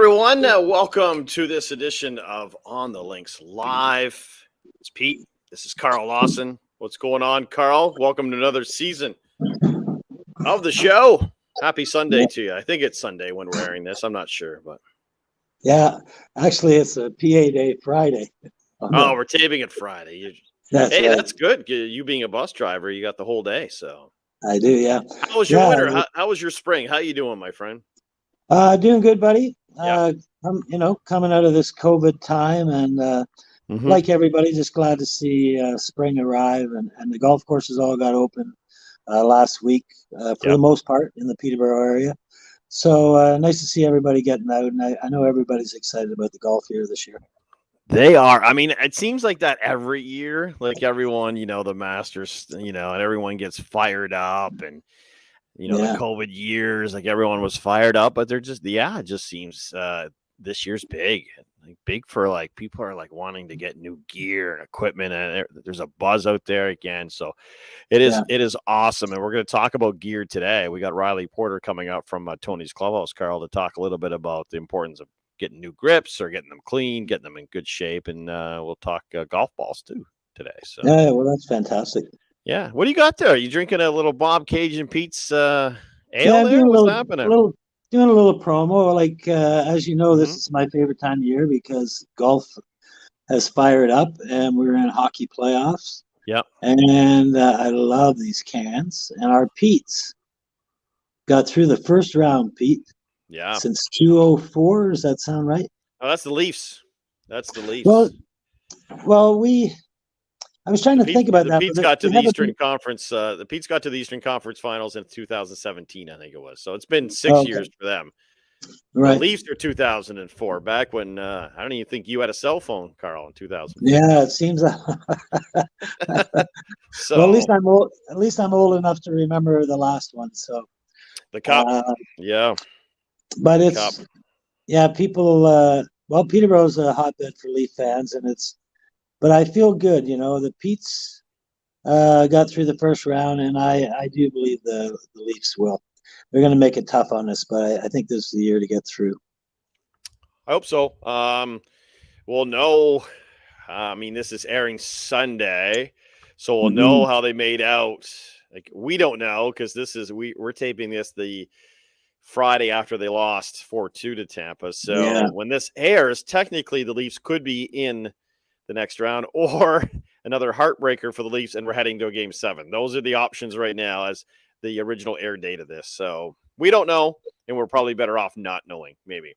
everyone. Welcome to this edition of On the Links Live. It's Pete. This is Carl Lawson. What's going on, Carl? Welcome to another season of the show. Happy Sunday to you. I think it's Sunday when we're airing this. I'm not sure, but yeah, actually, it's a PA Day Friday. Oh, we're taping it Friday. That's right. That's good. You being a bus driver, you got the whole day. So I do, yeah. How was your winter? How was your spring? How you doing, my friend? Doing good, buddy. Yeah. Coming out of this COVID time, and like everybody, just glad to see spring arrive, and the golf courses all got open last week for the most part in the Peterborough area. So nice to see everybody getting out, and I know everybody's excited about the golf here this year. They are. I mean, it seems like that every year. Like everyone, the Masters, and everyone gets fired up, and the COVID years, like everyone was fired up, but they're just, it just seems this year's big, like big for like people are like wanting to get new gear and equipment, and there's a buzz out there again. So it is awesome. And we're going to talk about gear today. We got Riley Porter coming up from Tony's Clubhouse, Carl, to talk a little bit about the importance of getting new grips or getting them clean, getting them in good shape. And we'll talk golf balls too today. So yeah, well, that's fantastic. Yeah. What do you got there? Are you drinking a little Bob Cajun Pete's ale there? What's happening? Doing a little promo. Like, as you know, this is my favorite time of year because golf has fired up and we're in hockey playoffs. Yep. And I love these cans. And our Pete's got through the first round, Pete. Yeah. Since 2004. Does that sound right? Oh, that's the Leafs. That's the Leafs. Well, I was trying to think about that. Pete's got to the Eastern Conference. The Pete's got to the Eastern Conference Finals in 2017, I think it was. So it's been 6 years for them. Right. The Leafs are 2004, back when I don't even think you had a cell phone, Carl, in 2000. Yeah, it seems. So well, at least I'm old enough to remember the last one. So the Cup, but it's people. Well, Peterborough's a hotbed for Leaf fans, but I feel good. The Pete's got through the first round, and I do believe the Leafs will. They're going to make it tough on us, but I think this is the year to get through. I hope so. We'll know. I mean, this is airing Sunday, so we'll know how they made out. Like, we don't know because we're taping this the Friday after they lost 4-2 to Tampa. So when this airs, technically the Leafs could be in the next round or another heartbreaker for the Leafs, and we're heading to a game 7. Those are the options right now as the original air date of this. So we don't know, and we're probably better off not knowing, maybe.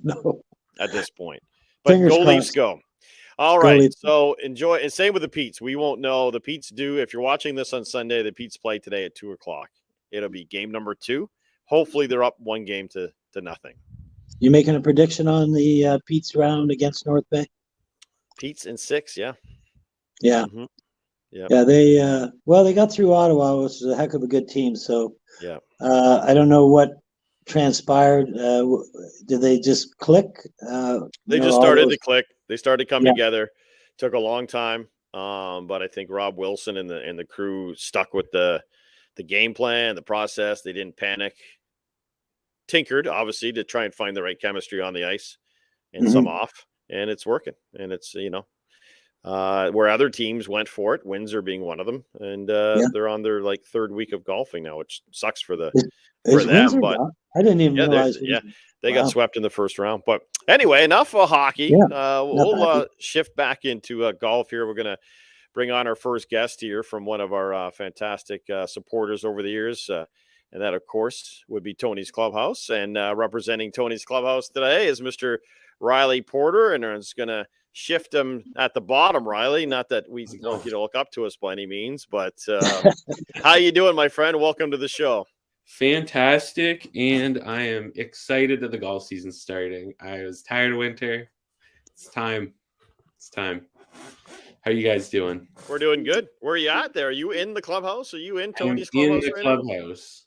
No. At this point. But go Leafs, go. All right, so enjoy. And same with the Pete's. We won't know. The Pete's do. If you're watching this on Sunday, the Pete's play today at 2 o'clock. It'll be game number 2. Hopefully they're up 1 game to nothing. You making a prediction on the Pete's round against North Bay? Pete's in 6, yeah. Yeah. Mm-hmm. Yep. Yeah, they got through Ottawa, which is a heck of a good team. So I don't know what transpired. Did they just click? They just started to click. They started to come together. Took a long time, but I think Rob Wilson and the crew stuck with the game plan, the process. They didn't panic. Tinkered, obviously, to try and find the right chemistry on the ice and some off, and it's working. And it's where other teams went for it, Windsor being one of them, and they're on their like 3rd week of golfing now, which sucks for them. Windsor but I didn't even realize. They got swept in the first round. But anyway, enough of hockey. We'll shift back into golf here. We're gonna bring on our first guest here from one of our fantastic supporters over the years. And that, of course, would be Tony's Clubhouse. And representing Tony's Clubhouse today is Mr. Riley Porter. And it's going to shift him at the bottom, Riley. Not that we don't look up to us by any means, but how you doing, my friend? Welcome to the show. Fantastic. And I am excited that the golf season's starting. I was tired of winter. It's time. How are you guys doing? We're doing good. Where are you at there? Are you in the clubhouse? Are you in Tony's Clubhouse?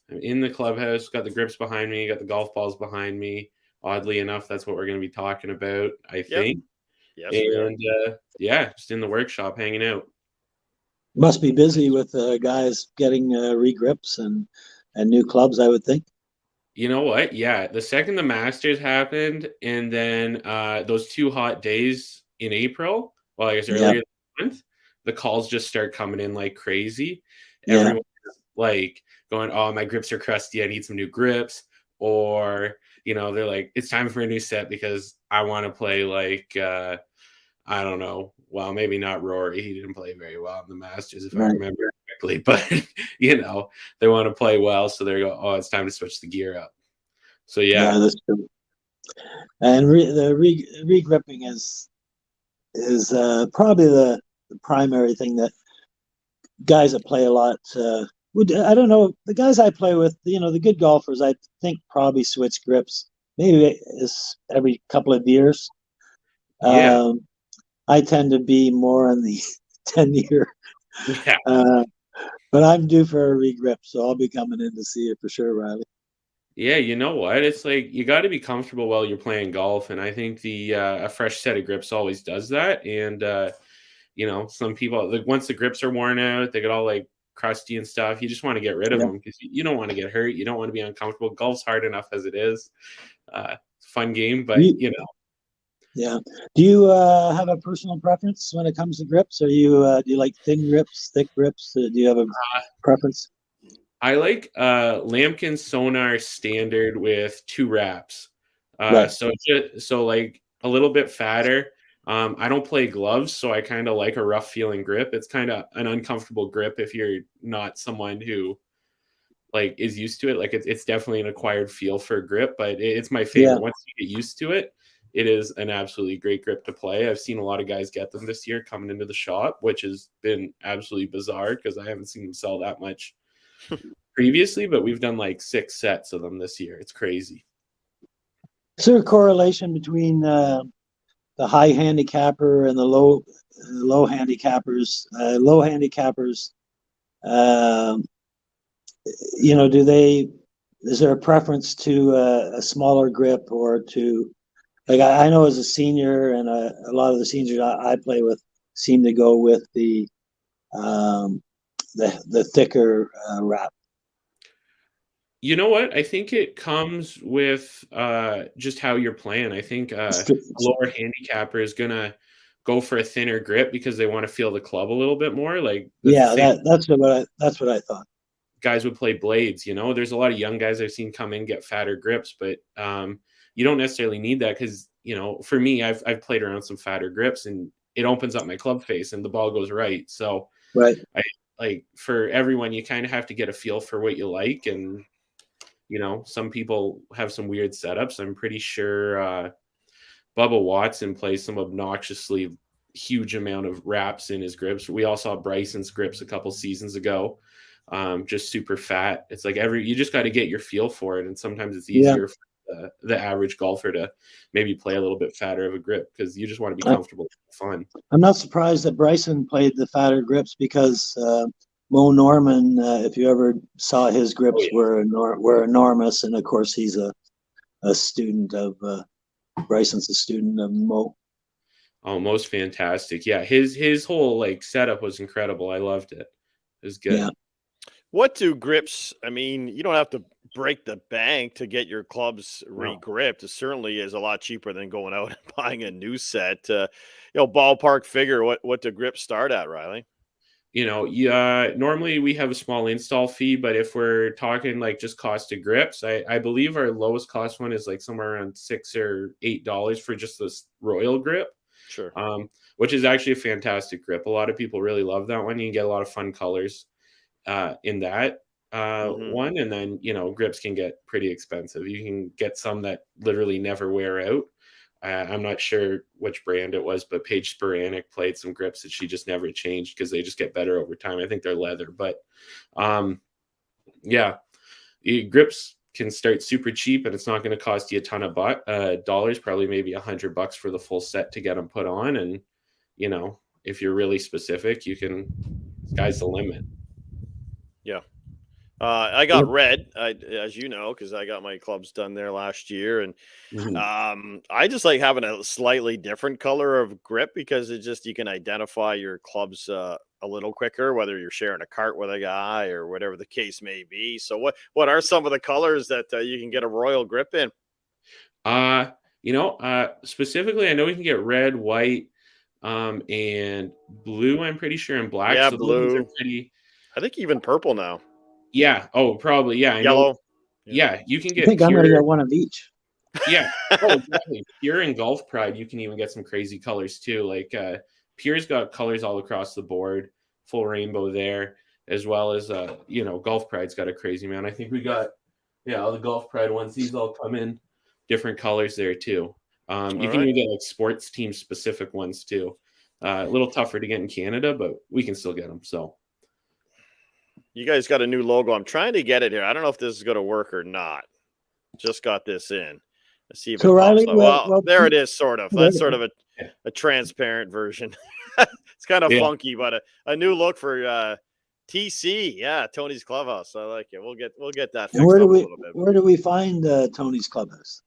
I'm in the clubhouse. Got the grips behind me. Got the golf balls behind me. Oddly enough, that's what we're going to be talking about, I think. Yes. And just in the workshop hanging out. Must be busy with guys getting re-grips and new clubs, I would think. You know what? Yeah, the second the Masters happened, and then those 2 hot days in April, well, I guess earlier this month, the calls just start coming in like crazy. Everyone is like going, "Oh, my grips are crusty. I need some new grips," or they're like, "It's time for a new set because I want to play like I don't know. Well, maybe not Rory. He didn't play very well in the Masters, if I remember correctly. But they want to play well, so they go, "Oh, it's time to switch the gear up." So yeah, that's true. And the regripping is probably the primary thing that guys that play a lot would. I don't know, the guys I play with, the good golfers, I think probably switch grips. Maybe it's every couple of years. yeah, I tend to be more on the 10-year, yeah. but I'm due for a regrip, so I'll be coming in to see you for sure, Riley. Yeah, you know what? It's like you got to be comfortable while you're playing golf, and I think the a fresh set of grips always does that. And some people, like, once the grips are worn out, they get all like crusty and stuff. You just want to get rid of them because you don't want to get hurt. You don't want to be uncomfortable. Golf's hard enough as it is. It's a fun game, but Yeah. Do you have a personal preference when it comes to grips? Or do you like thin grips, thick grips? Do you have a preference? I like Lambkin Sonar Standard with 2 wraps. Right. So like a little bit fatter. I don't play gloves, so I kind of like a rough feeling grip. It's kind of an uncomfortable grip if you're not someone who like is used to it. Like it's definitely an acquired feel for a grip, but it's my favorite. Yeah. Once you get used to it, it is an absolutely great grip to play. I've seen a lot of guys get them this year coming into the shop, which has been absolutely bizarre because I haven't seen them sell that much previously, but we've done like 6 sets of them this year. It's crazy. Is there a correlation between the high handicapper and the low handicappers? Low handicappers, is there a preference to a smaller grip or to, like, I know as a senior and a lot of the seniors I play with seem to go with the thicker wrap. You know what? I think it comes with just how you're playing. I think a lower handicapper is gonna go for a thinner grip because they want to feel the club a little bit more. Like that's what I thought. Guys would play blades. There's a lot of young guys I've seen come in get fatter grips, but you don't necessarily need that because for me, I've played around some fatter grips and it opens up my club face and the ball goes right. So right, like for everyone, you kind of have to get a feel for what you like. And some people have some weird setups. I'm pretty sure Bubba Watson plays some obnoxiously huge amount of wraps in his grips. We all saw Bryson's grips a couple seasons ago. Just super fat. It's like you just got to get your feel for it. And sometimes it's easier for the average golfer to maybe play a little bit fatter of a grip because you just want to be comfortable and fun. I'm not surprised that Bryson played the fatter grips because Mo Norman, if you ever saw his grips, were enormous. And of course, he's a student of Bryson's a student of Mo. Oh, Mo's fantastic. Yeah, his whole like setup was incredible. I loved it. It was good. Yeah. What do grips? I mean, you don't have to break the bank to get your clubs regripped. It certainly is a lot cheaper than going out and buying a new set. Ballpark figure, what do grips start at, Riley? Normally we have a small install fee, but if we're talking like just cost of grips, I believe our lowest cost one is like somewhere around $6 or $8 for just this Royal grip. Sure. Which is actually a fantastic grip. A lot of people really love that one. You can get a lot of fun colors in that one. And then, grips can get pretty expensive. You can get some that literally never wear out. I'm not sure which brand it was, but Paige Sporanic played some grips that she just never changed because they just get better over time. I think they're leather, but grips can start super cheap and it's not going to cost you a ton of dollars, probably maybe $100 for the full set to get them put on. And, if you're really specific, sky's the limit. Yeah. I got red, as you know, because I got my clubs done there last year, and I just like having a slightly different color of grip because it just you can identify your clubs a little quicker, whether you're sharing a cart with a guy or whatever the case may be. So, what are some of the colors that you can get a royal grip in? Specifically, I know we can get red, white, and blue. I'm pretty sure, and black. Yeah, So those ones are blue. pretty. I think even purple now. Yeah. Oh, probably. Yeah, I know. Yellow. Yeah, you can I get think I'm gonna pure. get one of each. Yeah. Oh, exactly. Pure and Golf Pride, you can even get some crazy colors too. Like Pure's got colors all across the board, full rainbow there, as well as Golf Pride's got a crazy amount. I think we got all the Golf Pride ones. These all come in different colors there too. You can even get like sports team specific ones too. A little tougher to get in Canada, but we can still get them. So you guys got a new logo. I'm trying to get it here. I don't know if this is going to work or not. Just got this in. Let's see if So it pops Riley, up. Well, there it is, sort of. That's sort of a transparent version. It's kind of funky, but a new look for TC. Yeah, Tony's Clubhouse. I like it. We'll get that fixed up a little bit. Where do we find Tony's Clubhouse?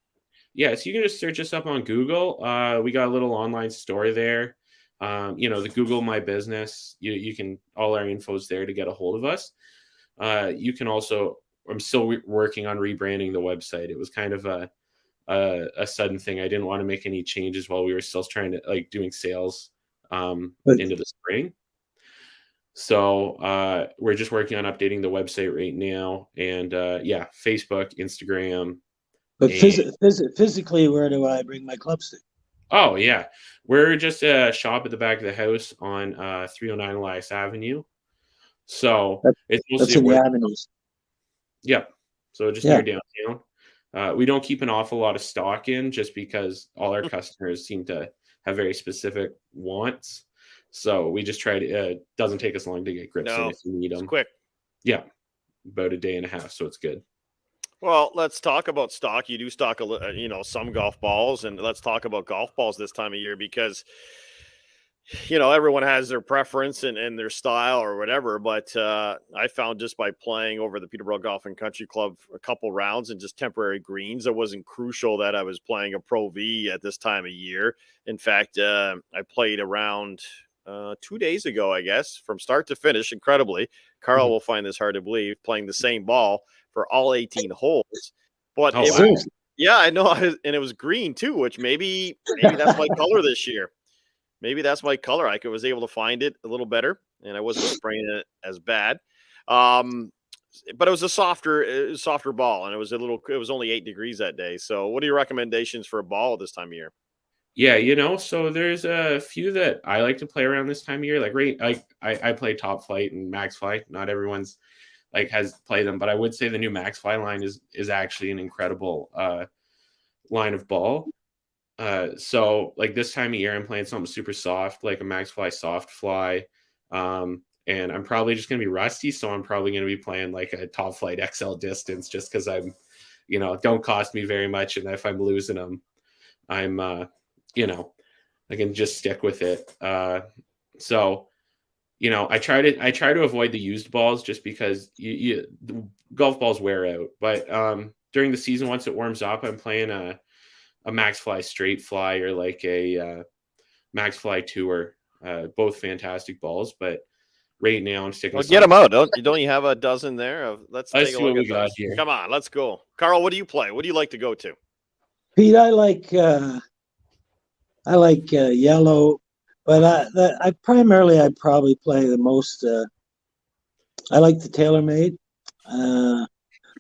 Yeah, so you can just search us up on Google. We got a little online store there. The Google My Business. You can all our info's there to get a hold of us. You can also. I'm still working on rebranding the website. It was kind of a sudden thing. I didn't want to make any changes while we were still trying to doing sales into the spring. So we're just working on updating the website right now, and Facebook, Instagram. But physically, where do I bring my clubs to? Oh yeah, we're just a shop at the back of the house on 309 Elias Avenue. So it's mostly in the avenues. Yep. So just near downtown. We don't keep an awful lot of stock in just because all our customers seem to have very specific wants. So we just try to. It doesn't take us long to get grips in if you need them. It's quick. Yeah, about a day and a half, so it's good. Well, let's talk about stock. You do stock, some golf balls, and let's talk about golf balls this time of year because, everyone has their preference and their style or whatever. But I found just by playing over the Peterborough Golf and Country Club a couple rounds and just temporary greens, it wasn't crucial that I was playing a Pro V at this time of year. In fact, I played around 2 days ago, I guess, from start to finish, incredibly. Carl will find this hard to believe, playing the same ball for all 18 holes. But yeah, I know. And it was green too, which maybe that's my color this year. Maybe that's my color. I was able to find it a little better, and I wasn't spraying it as bad. But it was a softer ball, and it was only 8 degrees that day. So what are your recommendations for a ball this time of year? Yeah, so there's a few that I like to play around this time of year. I play Top Flight and Max Fly. Not everyone's has played them, but I would say the new Max Fly line is actually an incredible line of ball. So this time of year, I'm playing something super soft, like a Max Fly Soft Fly. And I'm probably just going to be rusty. So I'm probably going to be playing like a Top Flight XL distance just because I'm, don't cost me very much. And if I'm losing them, I'm, I can just stick with it. So, I try to avoid the used balls just because the golf balls wear out. But during the season, once it warms up, I'm playing a Max Fly Straight Fly or like a Max Fly Tour. Both fantastic balls, but right now I'm sticking. Well, get them out. Don't you have a dozen there? Let's take a look at those. Here. Come on, let's go. Carl, what do you play? What do you like to go to? Pete, I like yellow, but I probably play the most. I like the TaylorMade,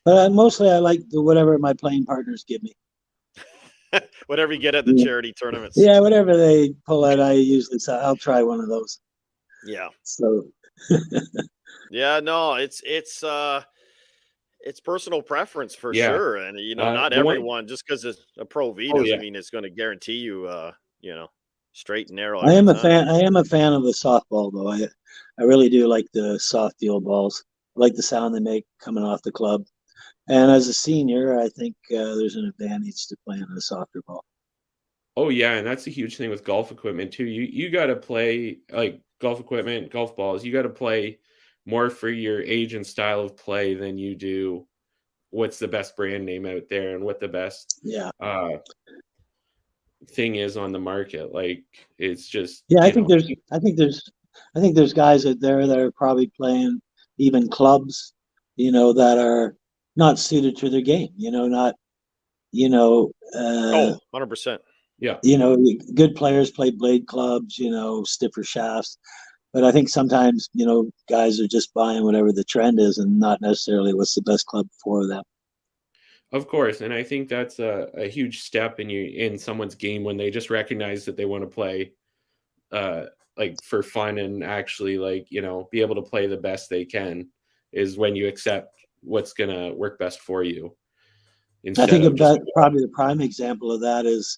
but mostly I like whatever my playing partners give me. Whatever you get at the charity tournaments. Yeah, whatever they pull out, I'll try one of those. Yeah. So. Yeah, no, it's personal preference for sure, and not everyone just because it's a Pro V doesn't mean it's going to guarantee you, straight and narrow. I am a fan of the softball though. I really do like the soft feel balls. I like the sound they make coming off the club. And as a senior, I think there's an advantage to playing a softer ball. Oh yeah, and that's a huge thing with golf equipment too. You got to play like golf equipment, golf balls. You got to play more for your age and style of play than you do what's the best brand name out there and what the best thing is on the market. Like, it's just, I think there's guys out there that are probably playing even clubs, that are not suited to their game, not, 100%. Yeah. Good players play blade clubs, stiffer shafts. But I think sometimes, guys are just buying whatever the trend is and not necessarily what's the best club for them. Of course, and I think that's a huge step in someone's game when they just recognize that they want to play like for fun and actually, like, be able to play the best they can, is when you accept what's gonna work best for you. I think about probably the prime example of that is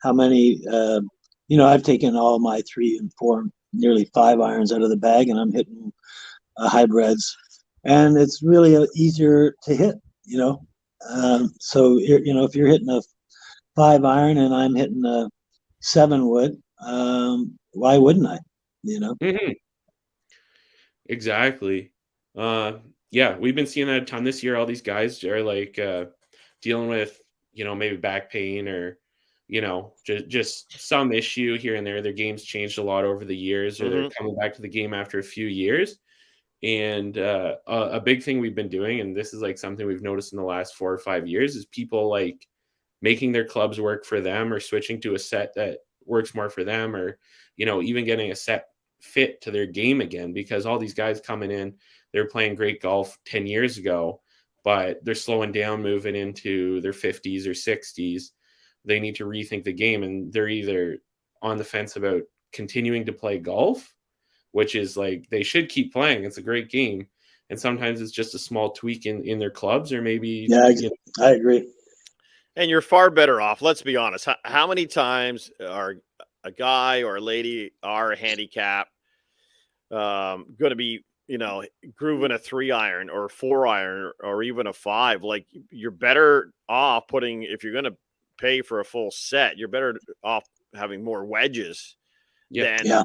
how many I've taken all my 3 and 4, nearly 5 irons out of the bag, and I'm hitting hybrids, and it's really easier to hit. So if you're hitting a 5 iron and I'm hitting a 7 wood, why wouldn't I? Mm-hmm. Exactly. Yeah, we've been seeing that a ton this year. All these guys are like dealing with maybe back pain or just some issue here and there. Their game's changed a lot over the years, or they're coming back to the game after a few years. And a big thing we've been doing, and this is like something we've noticed in the last 4 or 5 years, is people like making their clubs work for them, or switching to a set that works more for them, or even getting a set fit to their game again, because all these guys coming in, they're playing great golf 10 years ago, but they're slowing down, moving into their 50s or 60s. They need to rethink the game, and they're either on the fence about continuing to play golf, which is like, they should keep playing, it's a great game, and sometimes it's just a small tweak in their clubs, or maybe I agree. And you're far better off. Let's be honest. How many times are a guy or a lady, are handicap going to be grooving a 3 iron or 4 iron or even a 5? Like, you're better off putting, if you're going to pay for a full set, you're better off having more wedges than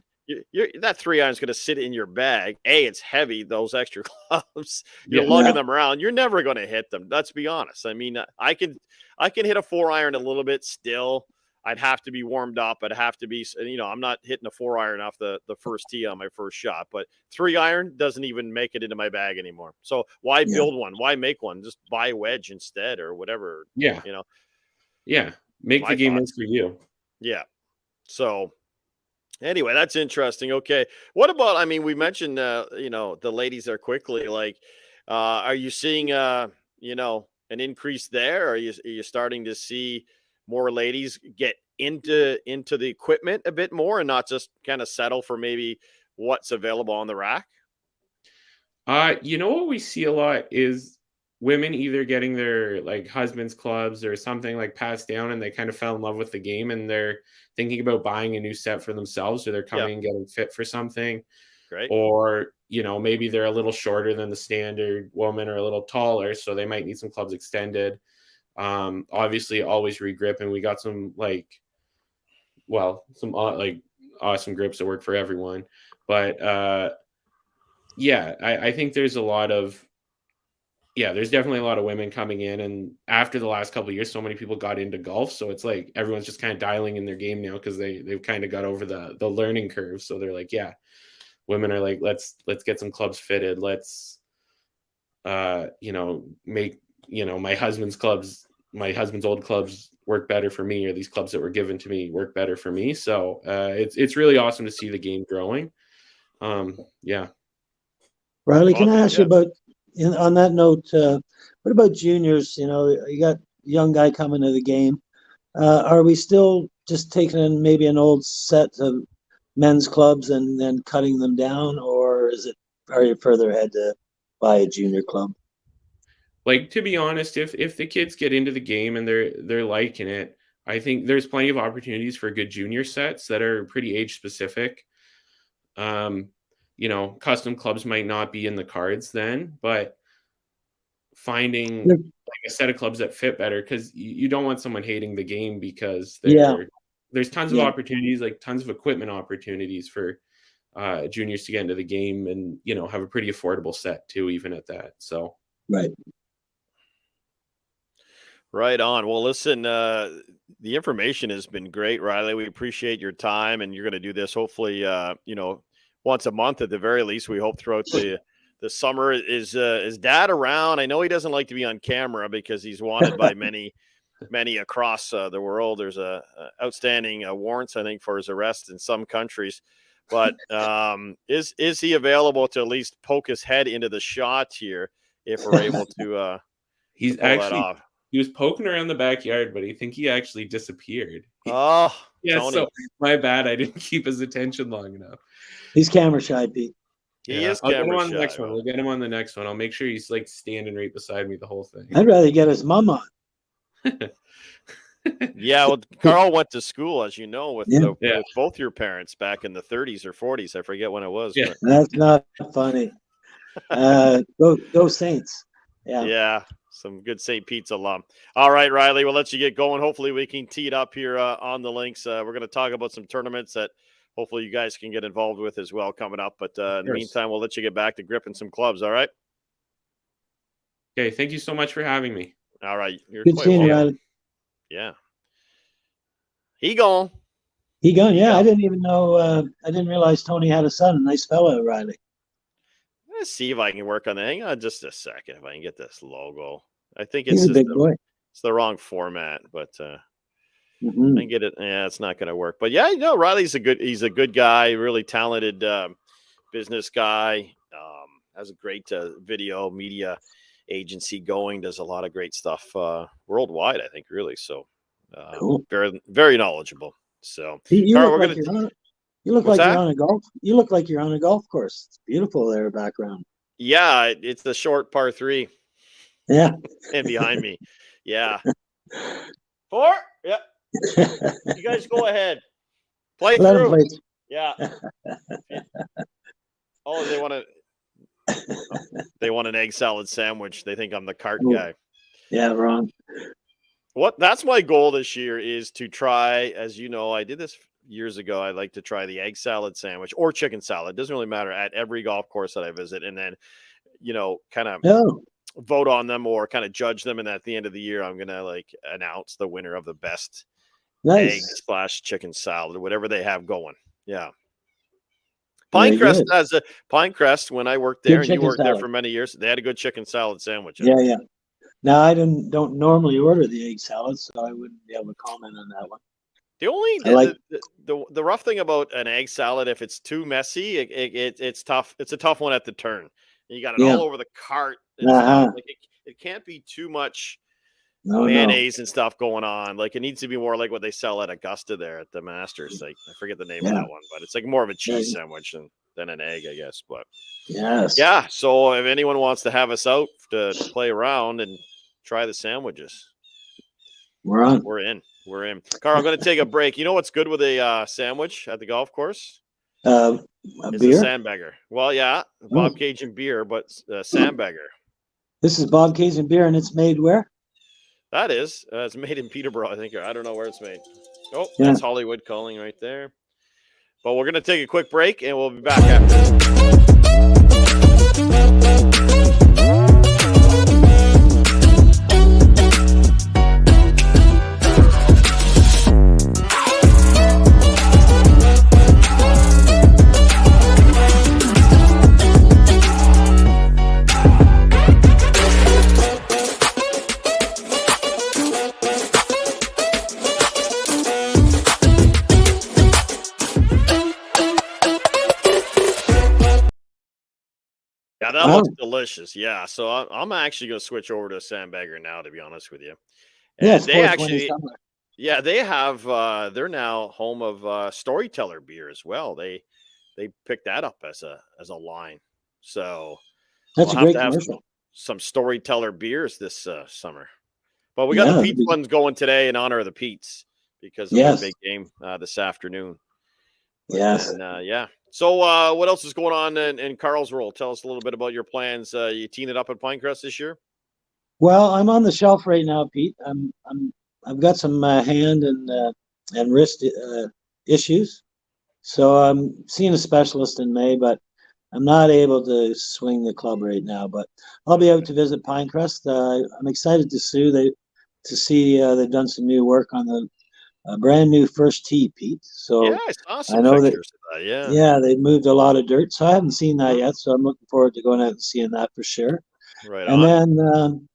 that 3 iron is going to sit in your bag. It's heavy, those extra clubs. You're lugging them around. You're never going to hit them. Let's be honest. I mean, I can hit a 4 iron a little bit still. I'd have to be warmed up. I'd have to be, I'm not hitting a 4 iron off the first tee on my first shot, but 3 iron doesn't even make it into my bag anymore. So why build one? Why make one? Just buy a wedge instead, or whatever. Yeah. Make the game work for you. Yeah. So anyway, that's interesting. Okay. What about, we mentioned, the ladies there quickly, like, are you seeing, an increase there? Are you starting to see more ladies get into the equipment a bit more, and not just kind of settle for maybe what's available on the rack? What we see a lot is women either getting their like husband's clubs or something like passed down, and they kind of fell in love with the game, and they're thinking about buying a new set for themselves, or they're coming and getting fit for something. Great. Or maybe they're a little shorter than the standard woman, or a little taller, so they might need some clubs extended. Obviously always regrip, and we got some awesome grips that work for everyone. But I think there's there's definitely a lot of women coming in, and after the last couple of years, so many people got into golf, so it's like everyone's just kind of dialing in their game now, because they've kind of got over the learning curve. So they're like, women are like, let's get some clubs fitted, let's make my husband's old clubs work better for me, or these clubs that were given to me work better for me. So it's really awesome to see the game growing. Riley, can I ask you about, on that note, what about juniors? You got a young guy coming to the game. Are we still just taking in maybe an old set of men's clubs and then cutting them down, or are you further ahead to buy a junior club? Like, to be honest, if the kids get into the game and they're liking it, I think there's plenty of opportunities for good junior sets that are pretty age specific. Custom clubs might not be in the cards then, but finding like a set of clubs that fit better, because you don't want someone hating the game, because there's tons of opportunities, like tons of equipment opportunities for juniors to get into the game, and have a pretty affordable set too, even at that. So right. Right on. Well, listen, the information has been great, Riley. We appreciate your time, and you're going to do this hopefully, once a month at the very least. We hope throughout the summer. Is Dad around? I know he doesn't like to be on camera because he's wanted by many across the world. There's a outstanding warrants, I think, for his arrest in some countries. But is he available to at least poke his head into the shot here if we're able to? He's pull that off. He was poking around the backyard, but I think he actually disappeared. Oh, yeah. Tony. So my bad. I didn't keep his attention long enough. He's camera shy, Pete. He is I'll get him camera on the shy. next one. We'll get him on the next one. I'll make sure he's like standing right beside me the whole thing. I'd rather get his mom on. Yeah, well, Carl went to school, as you know, with both your parents back in the 30s or 40s. I forget when it was. Yeah, but. That's not funny. Go Saints. Yeah, some good St. Pete's alum. All right, Riley, we'll let you get going. Hopefully we can tee it up here on the links. We're going to talk about some tournaments that hopefully you guys can get involved with as well coming up. But in the meantime, we'll let you get back to gripping some clubs, all right? Okay, thank you so much for having me. All right. You're good seeing you, Riley. Yeah. He gone. Yeah, I didn't even know. I didn't realize Tony had a son. Nice fella, Riley. Let's see if I can work on that. Hang on just a second. If I can get this logo. I think He's a big boy. It's the wrong format, but I can get it. Yeah, it's not going to work. But yeah, Riley's he's a good guy, really talented business guy. Has a great video media agency going. Does a lot of great stuff worldwide, I think, really. So cool. Very, very knowledgeable. So you look like you're on a golf. You look like you're on a golf course. It's beautiful there, background. Yeah, it's the short par 3. Yeah, and behind me. Yeah. 4. Yeah. You guys go ahead. Play through. Yeah. Oh, they want an egg salad sandwich. They think I'm the cart guy. Yeah, wrong. That's my goal this year is to try, as you know, I did this years ago. I like to try the egg salad sandwich or chicken salad. It doesn't really matter at every golf course that I visit. And then, kind of vote on them or kind of judge them. And at the end of the year, I'm going to announce the winner of the best egg/chicken salad, whatever they have going. Yeah. Pinecrest, when I worked there, and you worked there for many years, they had a good chicken salad sandwich. Yeah. Now I don't normally order the egg salad, so I wouldn't be able to comment on that one. The rough thing about an egg salad, if it's too messy, it's tough. It's a tough one at the turn. You got it all over the cart. It can't be too much mayonnaise and stuff going on. It needs to be more like what they sell at Augusta there at the Masters. I forget the name of that one, but it's more of a cheese sandwich than an egg, I guess. But yeah. So if anyone wants to have us out to play around and try the sandwiches, we're on. We're in. Carl, I'm going to take a break. You know what's good with a sandwich at the golf course? It's beer? A sandbagger. Well, yeah, Bob Cajun beer, but sandbagger. This is Bob Cajun beer, and it's made where? That is. It's made in Peterborough, I think. I don't know where it's made. Oh, that's Hollywood calling right there. But we're going to take a quick break, and we'll be back after this. Yeah, that looks delicious. Yeah, so I'm actually going to switch over to a sandbagger now, to be honest with you. And they actually, they have. They're now home of Storyteller beer as well. They picked that up as a line. So that's a great commercial. Some Storyteller beers this summer. But we got the Pete's ones going today in honor of the Pete's because of the big game this afternoon. But, So what else is going on in Carl's role? Tell us a little bit about your plans. You teeing it up at Pinecrest this year? Well, I'm on the shelf right now, Pete. I've got some hand and wrist issues, So I'm seeing a specialist in May, but I'm not able to swing the club right now. But I'll be out to visit Pinecrest. I'm excited to see they've done some new work on the brand new first tee, Pete. Yeah, So I saw I some know that, pictures of that. Yeah. yeah, they've moved a lot of dirt. So I haven't seen that yet. So I'm looking forward to going out and seeing that for sure. Right And on. then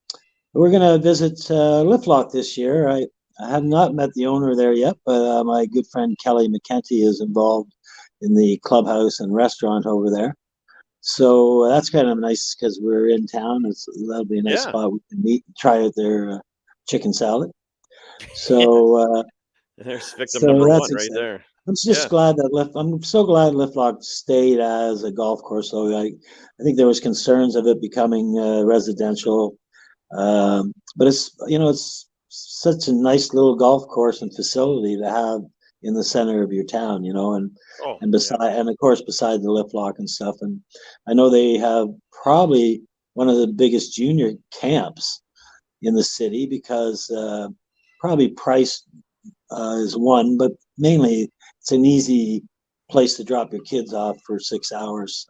we're going to visit Liftlock this year. I have not met the owner there yet, but my good friend Kelly McKenty is involved in the clubhouse and restaurant over there. So that's kind of nice because we're in town. That'll be a nice Yeah. spot we can meet and try out their chicken salad. So there's victim so number that's one right exciting. there. I'm just glad that I'm so glad Liftlock stayed as a golf course. So I think there was concerns of it becoming residential, but it's such a nice little golf course and facility to have in the center of your town, and of course beside the Liftlock and stuff. And I know they have probably one of the biggest junior camps in the city because probably price is one, but mainly it's an easy place to drop your kids off for 6 hours,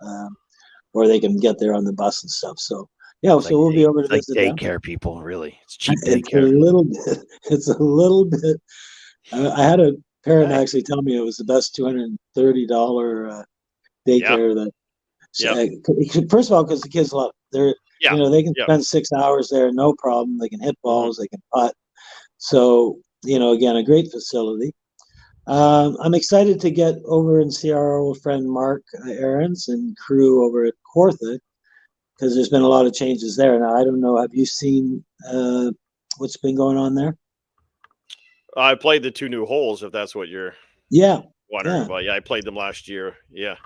or they can get there on the bus and stuff. So yeah, It's so we'll be over to like visit them. daycare, people. Really, it's cheap It's daycare. It's a little bit. I had a parent actually tell me it was the best $230 daycare that. First of all, because the kids love they can spend 6 hours there, no problem. They can hit balls, they can putt. So again, a great facility. I'm excited to get over and see our old friend Mark Aarons and crew over at Cortha because there's been a lot of changes there. Now, I don't know, have you seen what's been going on there? I played the 2 new holes, if that's what you're wondering about. Yeah, I played them last year. Yeah.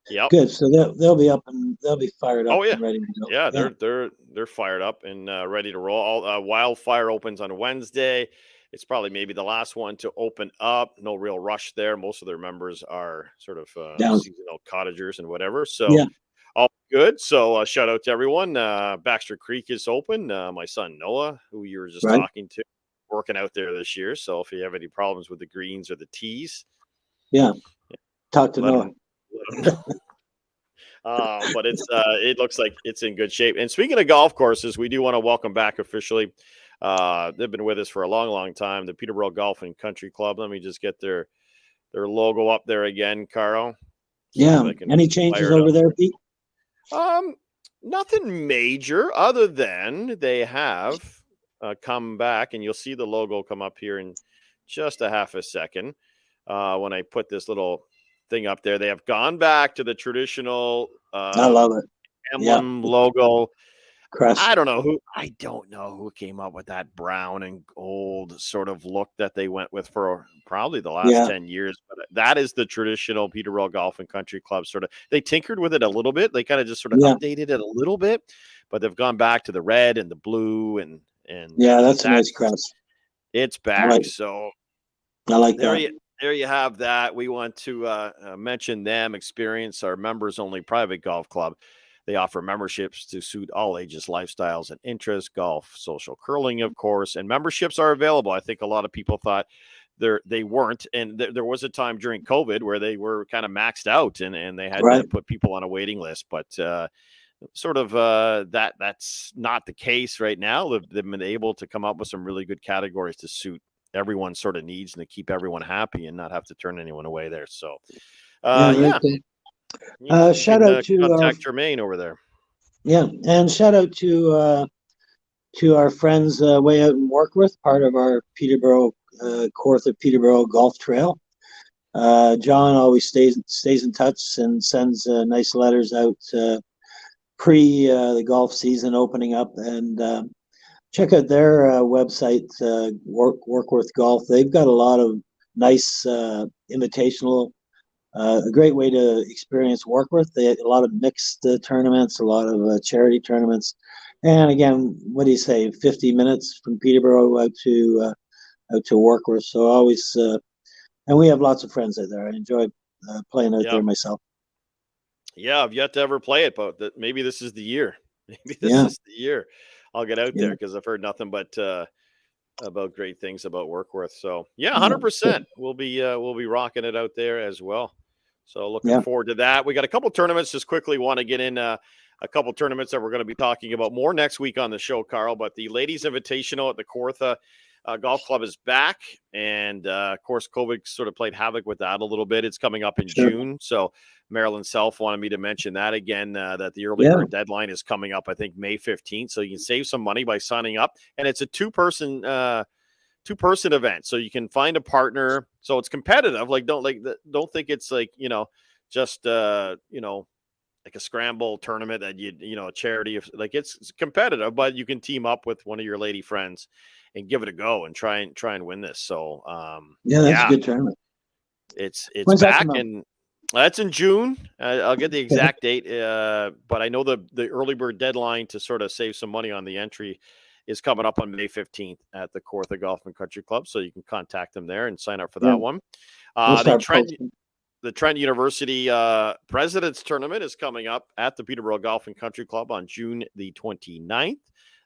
Yep. Good. So they'll be up and they'll be fired up and ready to go. Yeah, they're fired up and ready to roll. Wildfire opens on Wednesday. It's probably maybe the last one to open up. No real rush there. Most of their members are sort of seasonal cottagers and whatever. So all good. So shout out to everyone. Baxter Creek is open. My son Noah, who you were just talking to, working out there this year. So if you have any problems with the greens or the tees, talk to Noah. Let him know. But it looks like it's in good shape. And speaking of golf courses, we do want to welcome back officially. They've been with us for a long, long time. The Peterborough Golf and Country Club. Let me just get their logo up there again, Carl. Any changes over there, Pete? Nothing major other than they have come back, and you'll see the logo come up here in just a half a second when I put this little thing up there. They have gone back to the traditional I love it. emblem logo. Crest. I don't know who came up with that brown and gold sort of look that they went with for probably the last 10 years. But that is the traditional Peterborough Golf and Country Club sort of. They tinkered with it a little bit. They kind of just sort of updated it a little bit, but they've gone back to the red and the blue and that's a nice crest. It's back. So I like that. There you have that. We want to mention them. Experience our members only private golf club. They offer memberships to suit all ages, lifestyles, and interests. Golf, social curling, of course, and memberships are available. I think a lot of people thought they weren't, and there was a time during COVID where they were kind of maxed out, and they had to put people on a waiting list. But that's not the case right now. They've been able to come up with some really good categories to suit everyone's sort of needs and to keep everyone happy and not have to turn anyone away there. So, shout out to contact Jermaine over there. Yeah, and shout out to our friends way out in Warkworth, part of our Peterborough Cortha Peterborough Golf Trail. John always stays in touch and sends nice letters out pre the golf season opening up, and check out their website, Warkworth Golf. They've got a lot of nice invitational. A great way to experience Warkworth. They had a lot of mixed tournaments, a lot of charity tournaments, and again, what do you say? 50 minutes from Peterborough out to Warkworth. So always, and we have lots of friends out there. I enjoy playing out there myself. Yeah, I've yet to ever play it, but maybe this is the year. Maybe this is the year I'll get out there because I've heard nothing but great things about Workworth. So yeah, 100%. We'll be rocking it out there as well. So looking forward to that. We got a couple tournaments. Just quickly want to get in a couple tournaments that we're going to be talking about more next week on the show, Carl. But the Ladies Invitational at the Kawartha Golf Club is back, and of course, COVID sort of played havoc with that a little bit. It's coming up in June, so Marilyn Self wanted me to mention that again. That the early bird deadline is coming up, I think May 15th. So you can save some money by signing up, and it's a two-person event, so you can find a partner. So it's competitive. Like don't think it's like just like a scramble tournament that a charity. Like it's competitive, but you can team up with one of your lady friends and give it a go and try and win this. So that's a good tournament. It's back, and that's in June. I'll get the exact date, but I know the early bird deadline to sort of save some money on the entry is coming up on May 15th at the Kawartha Golf and Country Club. So you can contact them there and sign up for that one. The Trent University President's Tournament is coming up at the Peterborough Golf and Country Club on June the 29th.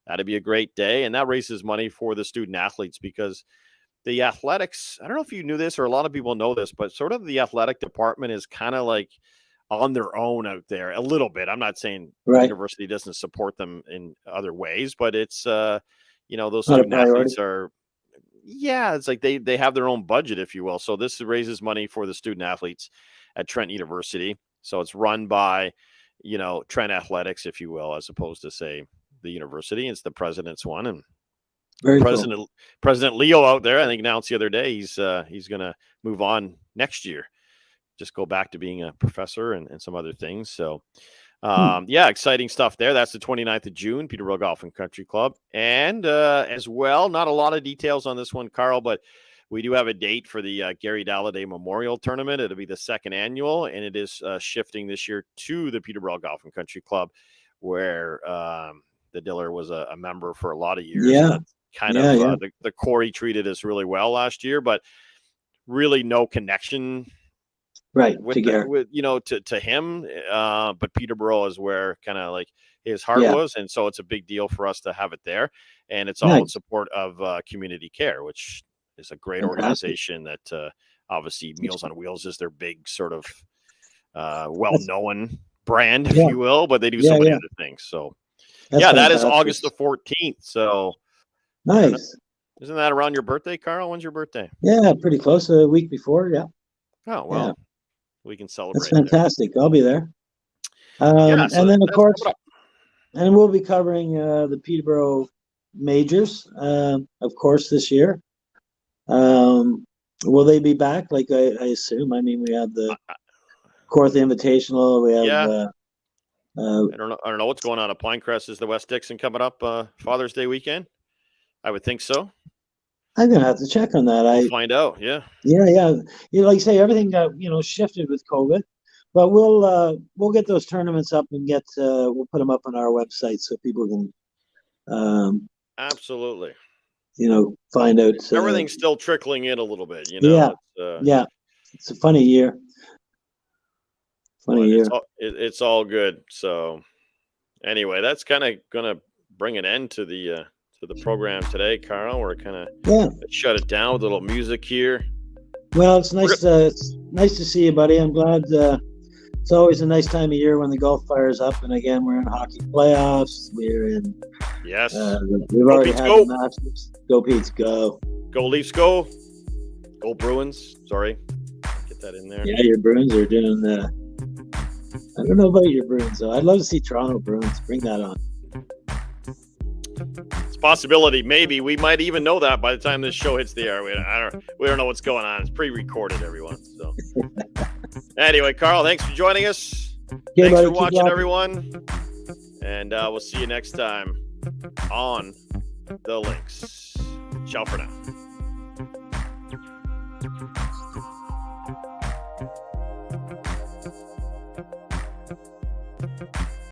That'd be a great day. And that raises money for the student athletes, because the athletics, I don't know if you knew this or a lot of people know this, but sort of the athletic department is kind of like on their own out there a little bit. I'm not saying the university doesn't support them in other ways, but it's, those student athletes are, it's like they have their own budget, if you will. So this raises money for the student athletes at Trent University. So it's run by, Trent Athletics, if you will, as opposed to, say, the university. It's the president's one, and President Leo out there, I think, announced the other day he's going to move on next year, just go back to being a professor and some other things. So exciting stuff there. That's the 29th of June, Peterborough Golf and Country Club. And as well, not a lot of details on this one, Carl, but we do have a date for the Gary Dalladay Memorial Tournament. It'll be the second annual, and it is shifting this year to the Peterborough Golf and Country Club, where the Diller was a member for a lot of years. Yeah. The Corey treated us really well last year, but really no connection to him. But Peterborough is where kind of like his heart was. And so it's a big deal for us to have it there. And it's all in support of Community Care, which is a great organization that obviously Meals on Wheels is their big sort of well-known brand, if you will, but they do so many other things. So that is August the 14th. So nice. Isn't that around your birthday, Carl? When's your birthday? Yeah, pretty close. A week before. Yeah. Oh, well, we can celebrate. That's fantastic. I'll be there. And then, of course, and we'll be covering the Peterborough Majors, of course, this year. Will they be back? Like I assume. I mean, we have the Kawartha Invitational. We have. I don't know what's going on at Pinecrest. Is the West Dixon coming up Father's Day weekend? I would think so. I'm gonna have to check on that. We'll find out. Yeah. Like you say, everything got shifted with COVID, but we'll get those tournaments up and we'll put them up on our website so people can absolutely find out. Everything's still trickling in a little bit. It's a funny year. It's all good. So anyway, that's kind of gonna bring an end to the program today, Carl. We're kind of shut it down with a little music here. Well, it's nice to see you, buddy. I'm glad. It's always a nice time of year when the golf fires up, and again, we're in hockey playoffs. We're in. Yes. We've already had the Masters. Go Pete's, go. Go Leafs, go. Go Bruins. Sorry, get that in there. Yeah, your Bruins are doing. I don't know about your Bruins though. I'd love to see Toronto Bruins. Bring that on. It's a possibility. Maybe we might even know that by the time this show hits the air. We don't know what's going on. It's pre-recorded, everyone. So anyway, Carl, thanks for joining us. Thanks for watching, everyone. And we'll see you next time on The Links. Ciao for now.